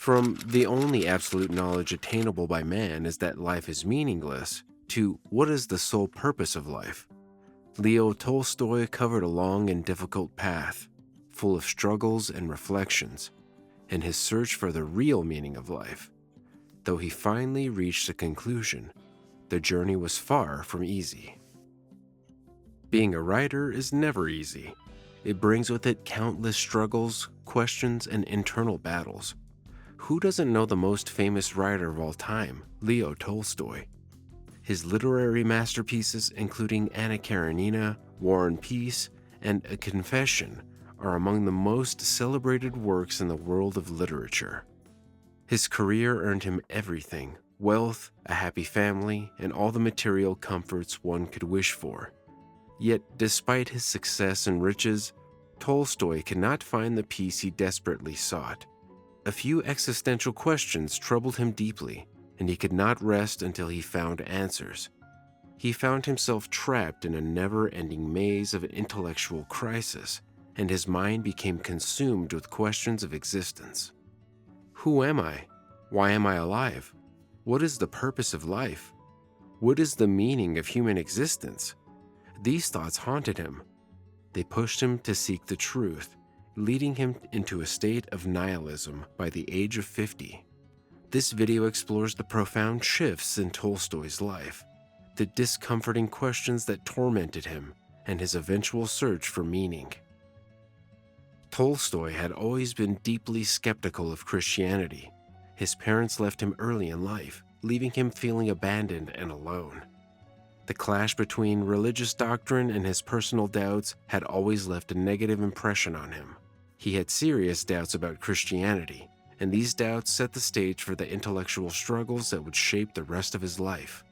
From the only absolute knowledge attainable by man is that life is meaningless, to what is the sole purpose of life, Leo Tolstoy covered a long and difficult path, full of struggles and reflections, in his search for the real meaning of life. Though he finally reached a conclusion, the journey was far from easy. Being a writer is never easy. It brings with it countless struggles, questions, and internal battles. Who doesn't know the most famous writer of all time, Leo Tolstoy? His literary masterpieces, including Anna Karenina, War and Peace, and A Confession, are among the most celebrated works in the world of literature. His career earned him everything: wealth, a happy family, and all the material comforts one could wish for. Yet, despite his success and riches, Tolstoy could not find the peace he desperately sought. A few existential questions troubled him deeply, and he could not rest until he found answers. He found himself trapped in a never-ending maze of intellectual crisis, and his mind became consumed with questions of existence. Who am I? Why am I alive? What is the purpose of life? What is the meaning of human existence? These thoughts haunted him. They pushed him to seek the truth, leading him into a state of nihilism by the age of 50. This video explores the profound shifts in Tolstoy's life, the discomforting questions that tormented him, and his eventual search for meaning. Tolstoy had always been deeply skeptical of Christianity. His parents left him early in life, leaving him feeling abandoned and alone. The clash between religious doctrine and his personal doubts had always left a negative impression on him. He had serious doubts about Christianity, and these doubts set the stage for the intellectual struggles that would shape the rest of his life.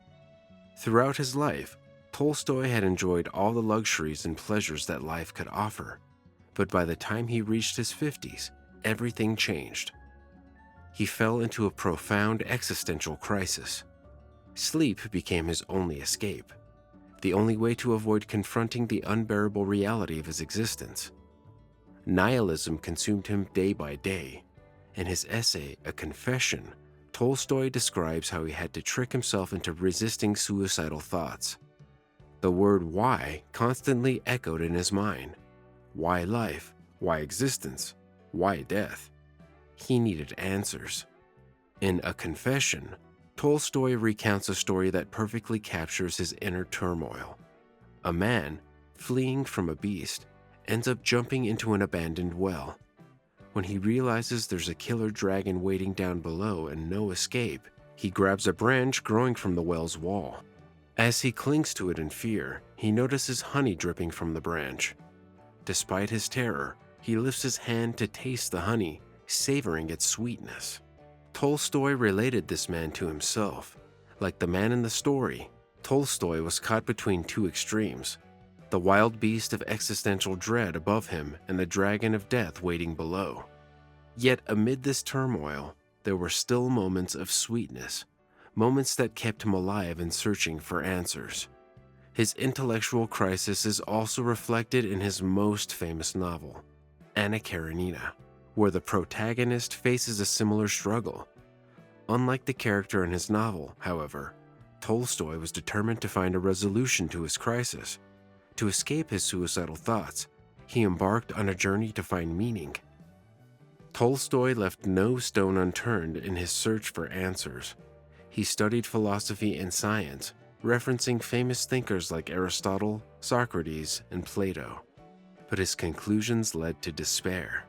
Throughout his life, Tolstoy had enjoyed all the luxuries and pleasures that life could offer, but by the time he reached his 50s, everything changed. He fell into a profound existential crisis. Sleep became his only escape, the only way to avoid confronting the unbearable reality of his existence. Nihilism consumed him day by day. In his essay, A Confession, Tolstoy describes how he had to trick himself into resisting suicidal thoughts. The word why constantly echoed in his mind. Why life? Why existence? Why death? He needed answers. In A Confession, Tolstoy recounts a story that perfectly captures his inner turmoil. A man, fleeing from a beast, ends up jumping into an abandoned well. When he realizes there's a killer dragon waiting down below and no escape, he grabs a branch growing from the well's wall. As he clings to it in fear, he notices honey dripping from the branch. Despite his terror, he lifts his hand to taste the honey, savoring its sweetness. Tolstoy related this man to himself. Like the man in the story, Tolstoy was caught between two extremes: the wild beast of existential dread above him and the dragon of death waiting below. Yet amid this turmoil, there were still moments of sweetness, moments that kept him alive and searching for answers. His intellectual crisis is also reflected in his most famous novel, Anna Karenina, where the protagonist faces a similar struggle. Unlike the character in his novel, however, Tolstoy was determined to find a resolution to his crisis. To escape his suicidal thoughts, he embarked on a journey to find meaning. Tolstoy left no stone unturned in his search for answers. He studied philosophy and science, referencing famous thinkers like Aristotle, Socrates, and Plato. But his conclusions led to despair.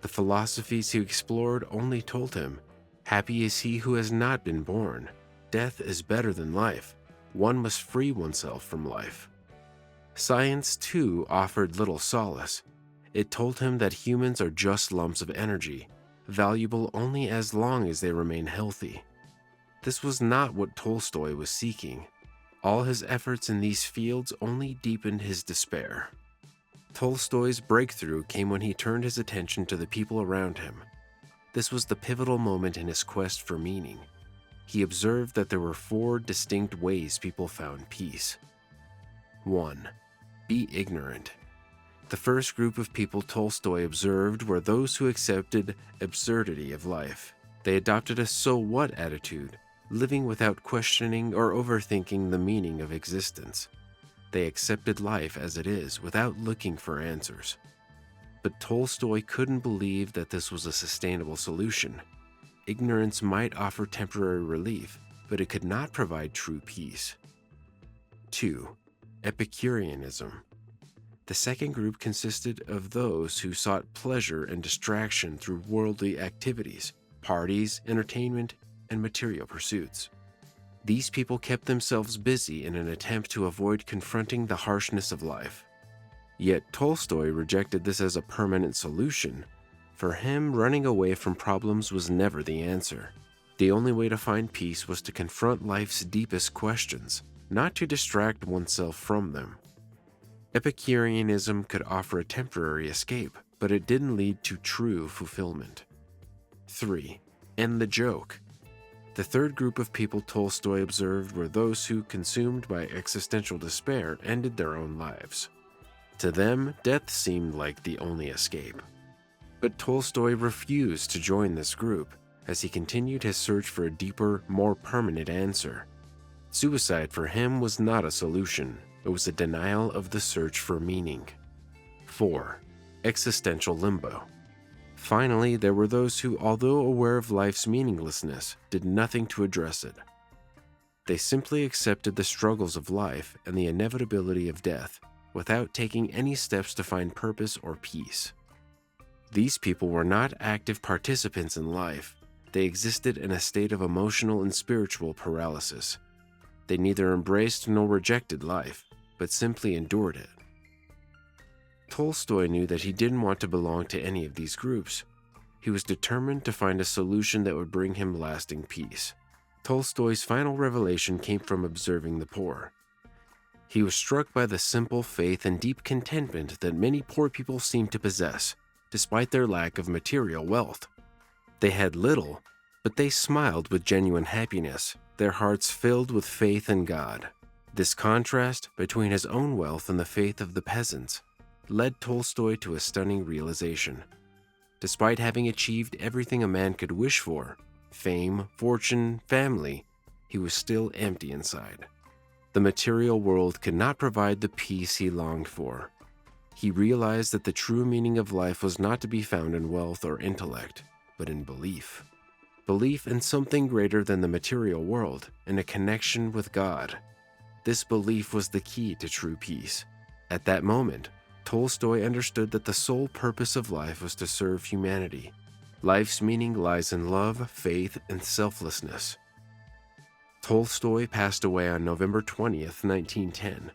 The philosophies he explored only told him, "Happy is he who has not been born. Death is better than life. One must free oneself from life." Science, too, offered little solace. It told him that humans are just lumps of energy, valuable only as long as they remain healthy. This was not what Tolstoy was seeking. All his efforts in these fields only deepened his despair. Tolstoy's breakthrough came when he turned his attention to the people around him. This was the pivotal moment in his quest for meaning. He observed that there were 4 distinct ways people found peace. 1. Be ignorant. The first group of people Tolstoy observed were those who accepted absurdity of life. They adopted a "so what" attitude, living without questioning or overthinking the meaning of existence. They accepted life as it is without looking for answers. But Tolstoy couldn't believe that this was a sustainable solution. Ignorance might offer temporary relief, but it could not provide true peace. 2. Epicureanism. The second group consisted of those who sought pleasure and distraction through worldly activities, parties, entertainment, and material pursuits. These people kept themselves busy in an attempt to avoid confronting the harshness of life. Yet Tolstoy rejected this as a permanent solution. For him, running away from problems was never the answer. The only way to find peace was to confront life's deepest questions, not to distract oneself from them. Epicureanism could offer a temporary escape, but it didn't lead to true fulfillment. 3. End the joke. The third group of people Tolstoy observed were those who, consumed by existential despair, ended their own lives. To them, death seemed like the only escape. But Tolstoy refused to join this group, as he continued his search for a deeper, more permanent answer. Suicide for him was not a solution, it was a denial of the search for meaning. 4. Existential limbo. Finally, there were those who, although aware of life's meaninglessness, did nothing to address it. They simply accepted the struggles of life and the inevitability of death, without taking any steps to find purpose or peace. These people were not active participants in life. They existed in a state of emotional and spiritual paralysis. They neither embraced nor rejected life, but simply endured it. Tolstoy knew that he didn't want to belong to any of these groups. He was determined to find a solution that would bring him lasting peace. Tolstoy's final revelation came from observing the poor. He was struck by the simple faith and deep contentment that many poor people seem to possess, despite their lack of material wealth. They had little, but they smiled with genuine happiness, their hearts filled with faith in God. This contrast between his own wealth and the faith of the peasants led Tolstoy to a stunning realization. Despite having achieved everything a man could wish for, fame, fortune, family, he was still empty inside. The material world could not provide the peace he longed for. He realized that the true meaning of life was not to be found in wealth or intellect, but in belief. Belief in something greater than the material world, in a connection with God. This belief was the key to true peace. At that moment, Tolstoy understood that the sole purpose of life was to serve humanity. Life's meaning lies in love, faith, and selflessness. Tolstoy passed away on November 20th, 1910.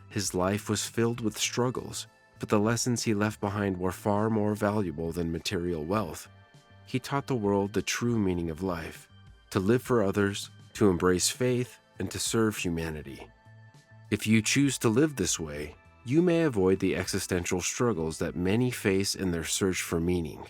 His life was filled with struggles, but the lessons he left behind were far more valuable than material wealth. He taught the world the true meaning of life, to live for others, to embrace faith, and to serve humanity. If you choose to live this way, you may avoid the existential struggles that many face in their search for meaning.